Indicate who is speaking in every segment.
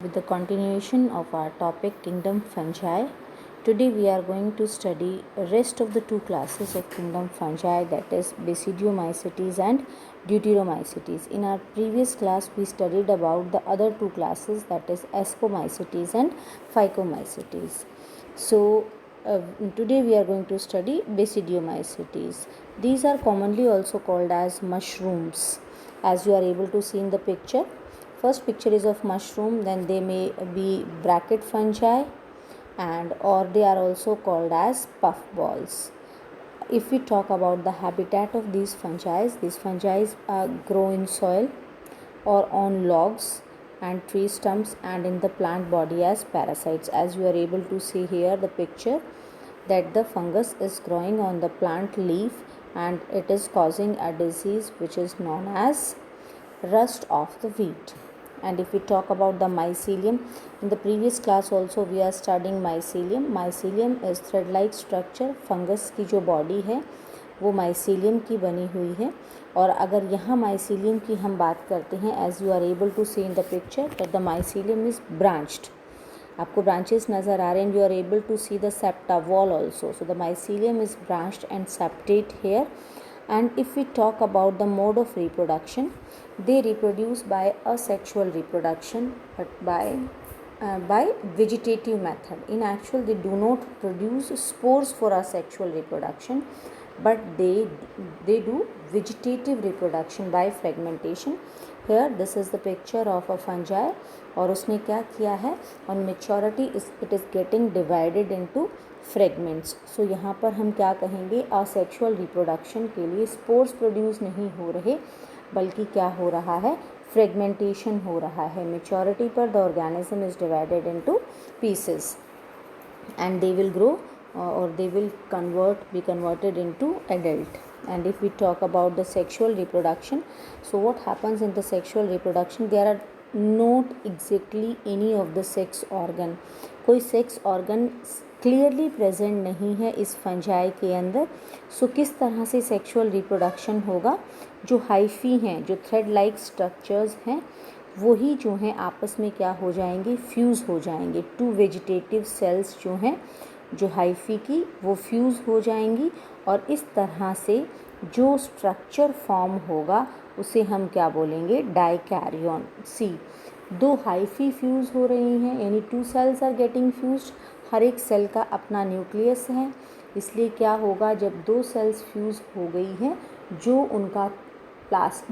Speaker 1: with the continuation of our topic Kingdom Fungi. Today we are going to study rest of the two classes of Kingdom Fungi, that is Basidiomycetes and Deuteromycetes. In our previous class we studied about the other two classes, that is Ascomycetes and Phycomycetes. So today we are going to study Basidiomycetes. These are commonly also called as mushrooms, as you are able to see in the picture. First picture is of mushroom, then they may be bracket fungi and or they are also called as puffballs. If we talk about the habitat of these fungi grow in soil or on logs and tree stumps and in the plant body as parasites. As you are able to see here the picture, that the fungus is growing on the plant leaf and it is causing a disease which is known as rust of the wheat. And if we talk about the mycelium, in the previous class also we are studying mycelium. Mycelium is thread like structure. Fungus की जो body है वो mycelium की बनी हुई है. और अगर यहाँ माइसीलियम की हम बात करते हैं, as you are able to see in the picture that the mycelium is branched. आपको ब्रांचेस नज़र आ रहे हैं. You are able to see the septa wall also. So the mycelium is branched and septate here. And if we talk about the mode of reproduction, they reproduce by asexual reproduction, but by vegetative method. In actual, they do not produce spores for asexual reproduction, but they do vegetative reproduction by fragmentation. Here this is the picture of a fungi, और उसने क्या किया है, on maturity it is getting divided into fragments. So यहाँ पर हम क्या कहेंगे, असेक्सुअल रिप्रोडक्शन के लिए स्पोर्स प्रोड्यूस नहीं हो रहे, बल्कि क्या हो रहा है, फ्रेगमेंटेशन हो रहा है. मेच्योरिटी पर the organism is divided into pieces and they will grow or they will be converted into adult. And if we talk about the sexual reproduction, so what happens in the sexual reproduction, there are not exactly any of the sex organ. कोई sex organ clearly present नहीं है इस fungi के अंदर. सो किस तरह से sexual reproduction होगा, जो हाइफी हैं, जो थ्रेड लाइक स्ट्रक्चर्स हैं, वही जो हैं आपस में क्या हो जाएंगे, फ्यूज़ हो जाएंगे. टू वेजिटेटिव सेल्स जो हैं, जो हाइफी की, वो फ्यूज़ हो जाएंगी और इस तरह से जो स्ट्रक्चर फॉर्म होगा उसे हम क्या बोलेंगे, डाइकैरियन. सी, दो हाइफी फ्यूज़ हो रही हैं, यानी two cells are getting fused. हर एक सेल का अपना न्यूक्लियस है, इसलिए क्या होगा, जब दो सेल्स फ्यूज़ हो गई हैं, जो उनका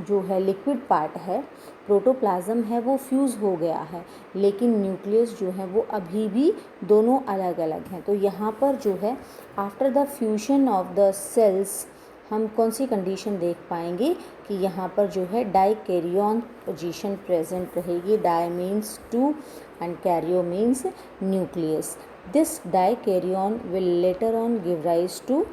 Speaker 1: जो है लिक्विड पार्ट है, प्रोटोप्लाज्म है, वो फ्यूज़ हो गया है, लेकिन न्यूक्लियस जो है वो अभी भी दोनों अलग अलग हैं. तो यहाँ पर जो है after the fusion of the cells हम कौन सी कंडीशन देख पाएंगे कि यहाँ पर जो है डाइकैरियन पोजीशन प्रेजेंट रहेगी. Di means two and karyo means nucleus. This dikaryon will later on give rise to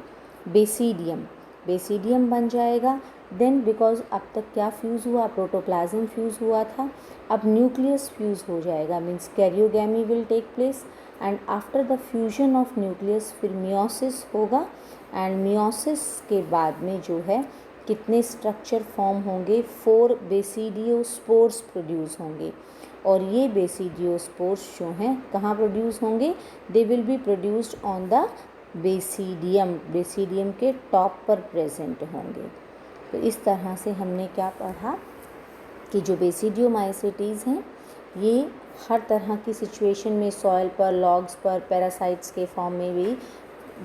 Speaker 1: basidium. Basidium बन जाएगा. देन बिकॉज अब तक क्या फ्यूज़ हुआ, प्रोटोप्लाज्म फ्यूज़ हुआ था, अब न्यूक्लियस फ्यूज़ हो जाएगा, means karyogamy will take place. And after the fusion of nucleus फिर मियोसिस होगा. एंड मियोसिस के बाद में जो है कितने स्ट्रक्चर फॉर्म होंगे, 4 बेसिडियोस्पोर्स प्रोड्यूस होंगे. और ये बेसिडियोस्पोर्स जो हैं कहाँ प्रोड्यूस होंगे, they will be produced on the basidium. Basidium के टॉप पर प्रेजेंट होंगे. तो इस तरह से हमने क्या पढ़ा कि जो बेसिडियोमाइसेटीज़ हैं ये हर तरह की सिचुएशन में सॉइल पर, लॉग्स पर, पैरासाइट्स के फॉर्म में भी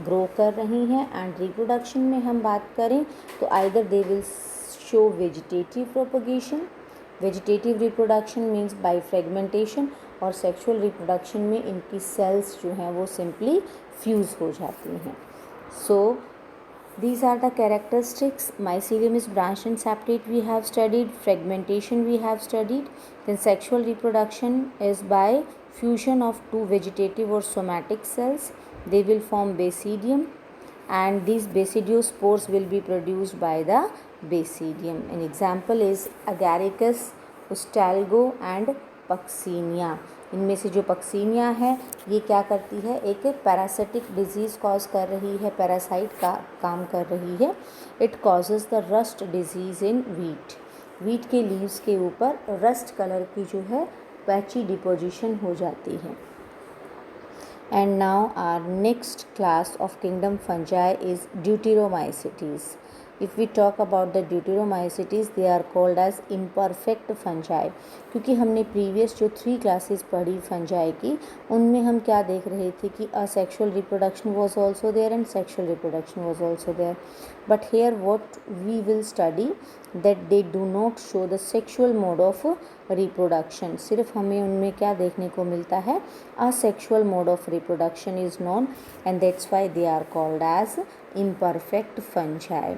Speaker 1: ग्रो कर रही हैं. एंड रिप्रोडक्शन में हम बात करें तो either they will show vegetative propagation, vegetative reproduction means by fragmentation, और सेक्सुअल रिप्रोडक्शन में इनकी सेल्स जो हैं वो सिंपली फ्यूज़ हो जाती हैं. सो these are the characteristics. Mycelium is branched and septate we have studied. Fragmentation we have studied. Then sexual reproduction is by fusion of two vegetative or somatic cells. They will form basidium and these basidiospores will be produced by the basidium. An example is Agaricus, Ustalgo and Puccinia. इनमें से जो Puccinia है ये क्या करती है, एक parasitic disease cause कर रही है, पैरासाइट का काम कर रही है. It causes the rust disease in wheat. Wheat के लीव्स के ऊपर रस्ट कलर की जो है पैची डिपोजिशन हो जाती है। And now our next class of kingdom fungi is deuteromycetes. If we talk about the deuteromycetes, they are called as imperfect fungi. क्योंकि हमने प्रीवियस जो 3 क्लासेस पढ़ी फंजाई की, उनमें हम क्या देख रहे थे कि asexual reproduction was also there and sexual reproduction was also there. But here what we will study that they do not show the sexual mode of reproduction. सिर्फ हमें उनमें क्या देखने को मिलता है, asexual mode of reproduction is known, and that's why they are called as imperfect fungi.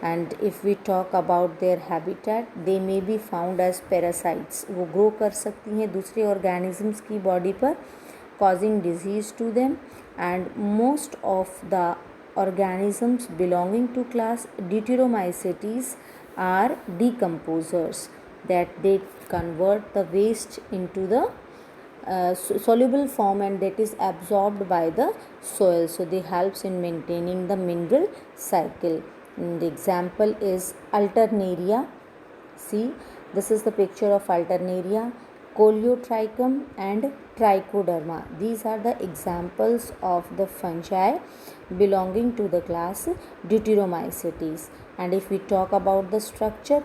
Speaker 1: And if we talk about their habitat, they may be found as parasites. वो grow कर सकती हैं दूसरे organisms की बॉडी पर, causing disease to them. And most of the organisms belonging to class Deuteromycetes are decomposers, that they convert the waste into the soluble form, and that is absorbed by the soil, so they helps in maintaining the mineral cycle. And the example is Alternaria. See, this is the picture of Alternaria, Coleotrichum and Trichoderma. These are the examples of the fungi belonging to the class Deuteromycetes. And if we talk about the structure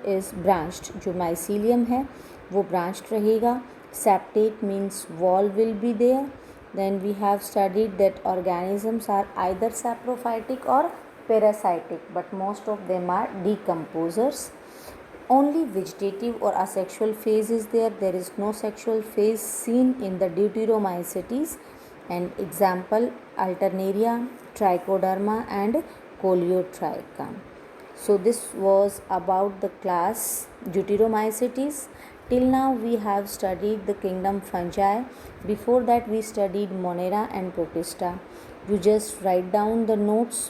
Speaker 1: is branched. जो mycelium है वो branched रहेगा. Septate means wall will be there. Then we have studied that organisms are either saprophytic or parasitic, but most of them are decomposers. Only vegetative or asexual phase is there. There is no sexual phase seen in the Deuteromycetes. And example Alternaria, Trichoderma and Coleotrichum. So this was about the class Deuteromycetes. Till now we have studied the kingdom fungi. Before that we studied Monera and Protista. You just write down the notes.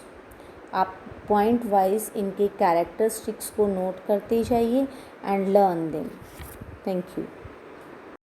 Speaker 1: आप point wise इनके characteristics को note करते जाइए and learn them. Thank you.